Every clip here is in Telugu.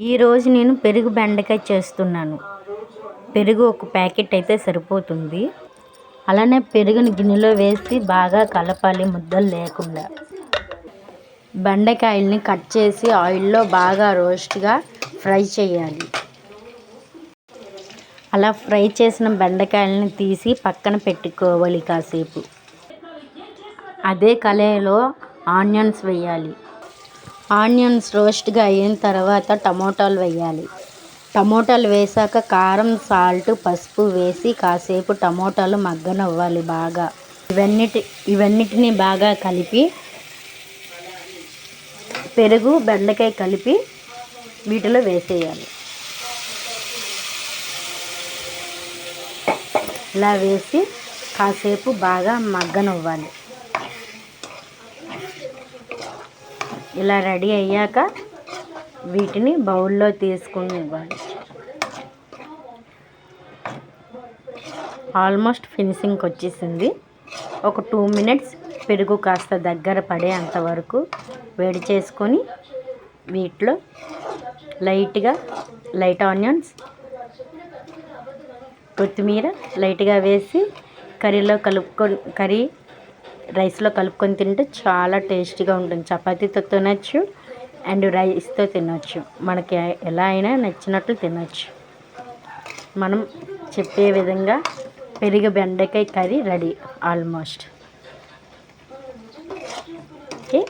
ఈరోజు నేను పెరుగు బెండకాయ చేస్తున్నాను. పెరుగు ఒక ప్యాకెట్ అయితే సరిపోతుంది. అలానే పెరుగుని గిన్నెలో వేసి బాగా కలపాలి, ముద్దలు లేకుండా. బెండకాయల్ని కట్ చేసి ఆయిల్లో బాగా రోస్ట్గా ఫ్రై చేయాలి. అలా ఫ్రై చేసిన బెండకాయలని తీసి పక్కన పెట్టుకోవాలి కాసేపు. అదే కళాయిలో ఆనియన్స్ వేయాలి. ఆనియన్స్ రోస్ట్గా అయిన తర్వాత టమోటాలు వేయాలి. టమోటాలు వేసాక కారం, సాల్ట్, పసుపు వేసి కాసేపు టమోటాలు మగ్గనివ్వాలి బాగా. ఇవన్నిటిని బాగా కలిపి పెరుగు, బెండకాయ కలిపి వీటిలో వేసేయాలి. ఇలా వేసి కాసేపు బాగా మగ్గనివ్వాలి. ఇలా రెడీ అయ్యాక వీటిని బౌల్లో తీసుకుని ఇవ్వాలి. ఆల్మోస్ట్ ఫినిషింగ్కి వచ్చేసింది. ఒక 2 minutes పెరుగు కాస్త దగ్గర పడే అంతవరకు వేడి చేసుకొని వీటిలో లైట్ ఆనియన్స్, కొత్తిమీర లైట్గా వేసి రైస్లో కలుపుకొని తింటే చాలా టేస్టీగా ఉంటుంది. చపాతీతో తినచ్చు అండ్ రైస్తో తినచ్చు. మనకి ఎలా అయినా నచ్చినట్లు తినచ్చు. మనం చెప్పే విధంగా పెరుగు బెండకాయ curry ready almost. Okay,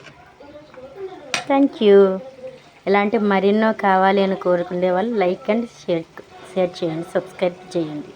thank you. ఇలాంటి మరెన్నో కావాలి అని కోరుకునే వాళ్ళు లైక్ అండ్ షేర్ చేయండి, సబ్స్క్రైబ్ చేయండి.